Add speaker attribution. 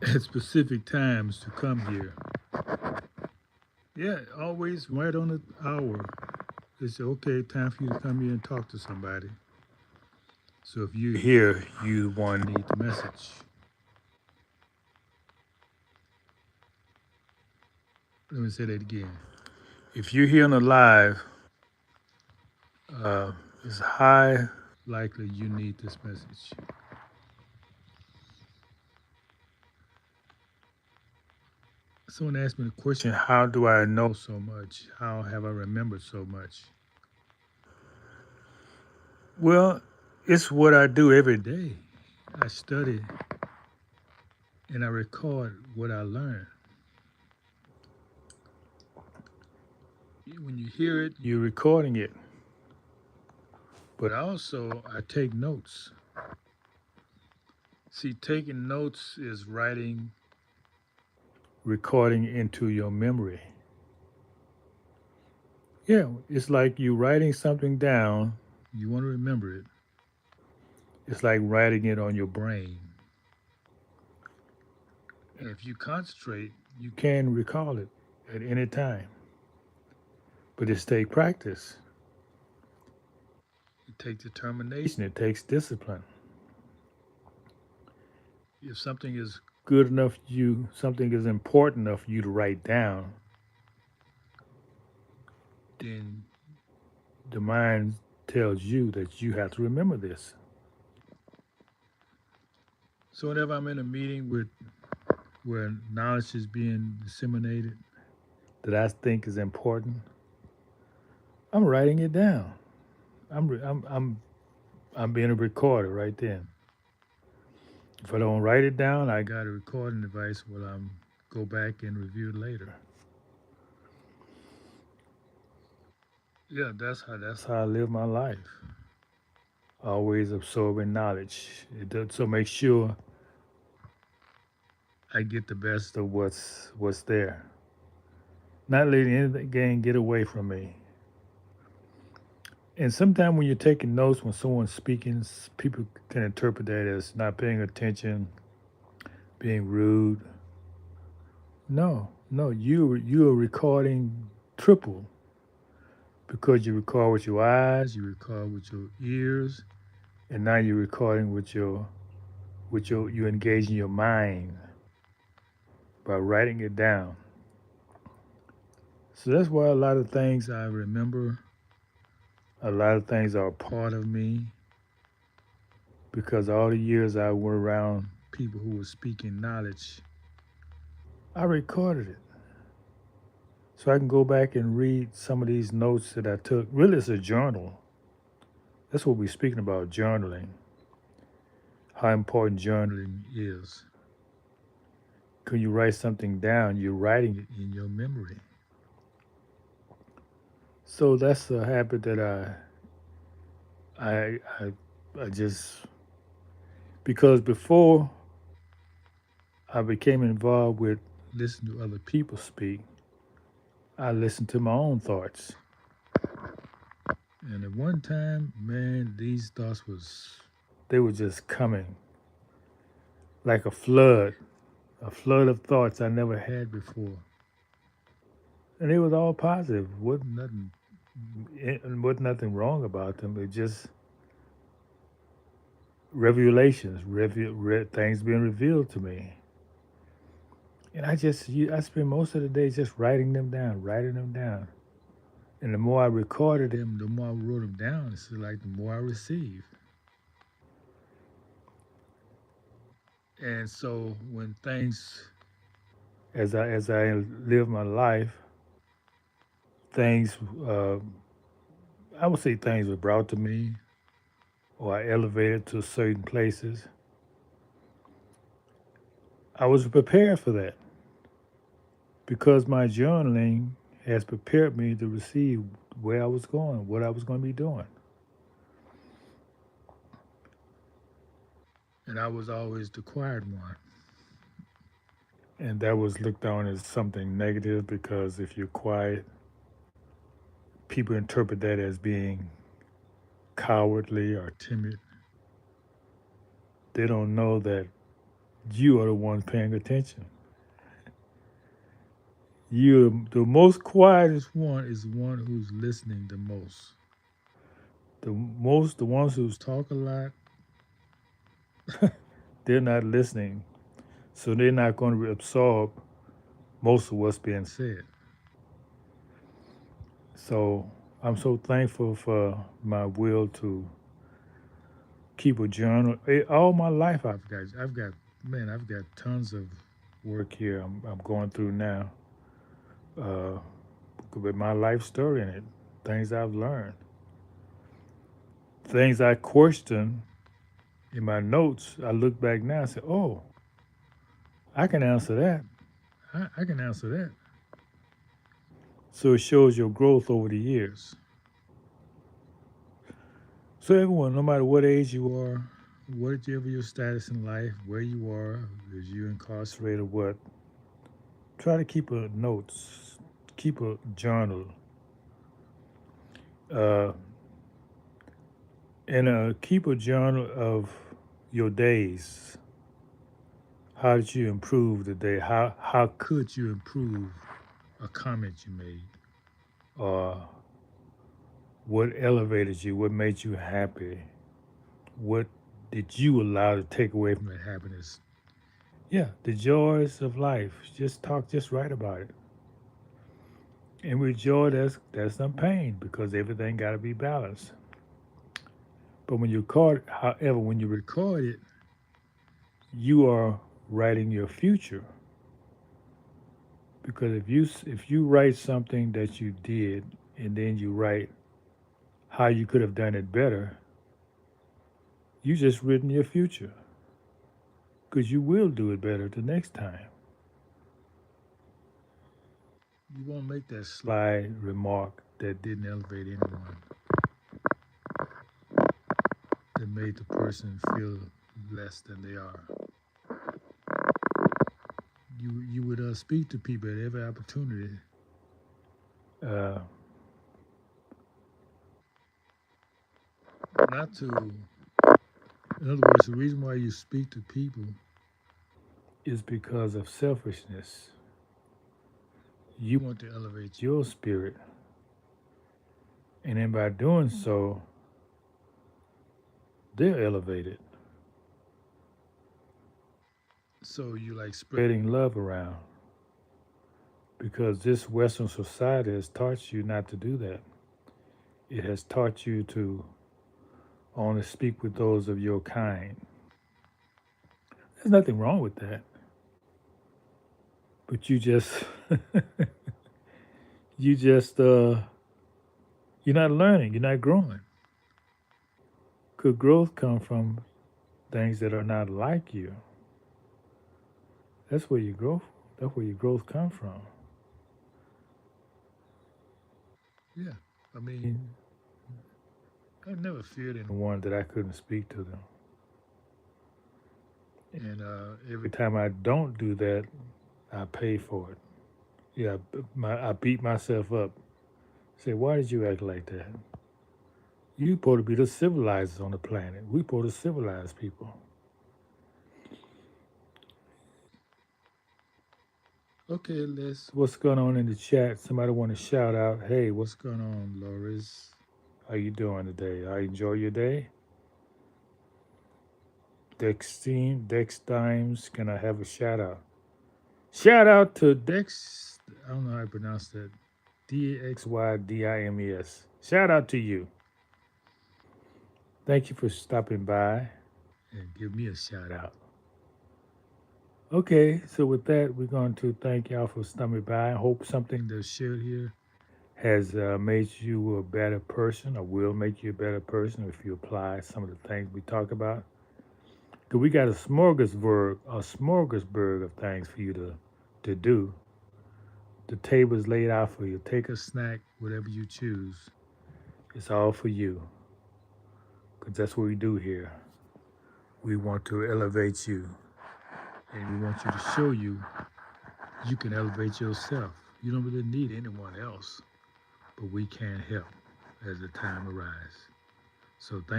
Speaker 1: at specific times to come here. Yeah, always right on the hour. It's okay, time for you to come here and talk to somebody. So if you're here, you want to need the message. Let me say that again. If you're here on the live, uh, it's high likely you need this message. Someone asked me the question, how do I know so much? How have I remembered so much? Well, it's what I do every day. I study and I record what I learn. When you hear it, you're recording it. But also, I take notes. See, taking notes is writing, recording into your memory. Yeah, it's like you writing something down, you want to remember it. It's like writing it on your brain. And if you concentrate, you can recall it at any time. But it takes practice. It takes determination. It takes discipline. If something is good enough, you something is important enough for you to write down, then the mind tells you that you have to remember this. So whenever I'm in a meeting with where knowledge is being disseminated that I think is important, I'm writing it down. I'm being a recorder right then. If I don't write it down, I got a recording device where I'm go back and review it later. Yeah, that's how I live my life. Always absorbing knowledge. It does, so make sure I get the best of what's there. Not letting anything get away from me. And sometimes when you're taking notes, when someone's speaking, people can interpret that as not paying attention, being rude. No, no, you are recording triple because you record with your eyes, you record with your ears, and now you're recording with your you engaging your mind by writing it down. So that's why a lot of things I remember, a lot of things are a part of me because all the years I were around people who were speaking knowledge, I recorded it. So I can go back and read some of these notes that I took. Really, it's a journal. That's what we're speaking about, journaling, how important journaling is. When you write something down, you're writing it in your memory. So that's a habit that I just, because before I became involved with listening to other people speak, I listened to my own thoughts. And at one time, man, these thoughts they were just coming like a flood of thoughts I never had before. And it was all positive. Wasn't nothing wrong about them. It just revelations, things being revealed to me. And I spent most of the day just writing them down, writing them down. And the more I recorded them, the more I wrote them down. It's like the more I received. And so when things, as I live my life, things, uh, I would say things were brought to me, or I elevated to certain places. I was prepared for that because my journaling has prepared me to receive where I was going, what I was going to be doing. And I was always the quiet one. And that was looked on as something negative because if you're quiet, people interpret that as being cowardly or timid. They don't know that You are the one paying attention. You, the most quietest one is the one who's listening the most. The ones who talk a lot, they're not listening, so they're not going to absorb most of what's being said. So I'm so thankful for my will to keep a journal. All my life, I've got tons of work here. I'm going through now uh, with my life story in it, things I've learned, things I question in my notes. I look back now and say, "Oh, I can answer that. I can answer that." So it shows your growth over the years. So everyone, no matter what age you are, whatever your status in life, where you are, is you incarcerated or what, try to keep a notes, keep a journal, uh, and keep a journal of your days. How did you improve the day? How could you improve a comment you made, or what elevated you? What made you happy? What did you allow to take away from that happiness? Yeah, the joys of life. Just write about it. And with joy, there's some pain because everything got to be balanced. But however, when you record it, you are writing your future. Because if you write something that you did and then you write how you could have done it better, you just written your future. Because you will do it better the next time. You won't make that sly remark that didn't elevate anyone, that made the person feel less than they are. You would speak to people at every opportunity. Uh, Not to, in other words, the reason why you speak to people is because of selfishness. You want to elevate your spirit, and then by doing so, they're elevated. So you like spreading love around because this Western society has taught you not to do that. It has taught you to only speak with those of your kind. There's nothing wrong with that, but you just you're not learning, you're not growing. Could growth come from things that are not like you? That's where your growth. That's where your growth comes from. Yeah, I mean, I never feared anyone that I couldn't speak to them, and every time I don't do that, I pay for it. Yeah, I beat myself up. Say, why did you act like that? You supposed to be the civilizers on the planet. We supposed to civilize people. Okay, let's. What's going on in the chat? Somebody want to shout out? Hey, what's going on, Loris? How you doing today? I enjoy your day. Dex Dimes, can I have a shout out? Shout out to Dex. I don't know how to pronounce that. DXYDIMES. Shout out to you. Thank you for stopping by and give me a shout out. Okay, so with that, we're going to thank y'all for stopping by. I hope something that's shared here has made you a better person or will make you a better person if you apply some of the things we talk about. Because we got a smorgasbord of things for you to do. The table is laid out for you. Take a snack, whatever you choose. It's all for you. Because that's what we do here. We want to elevate you. And we want you to show you can elevate yourself. You don't really need anyone else. But we can help as the time arises. So thank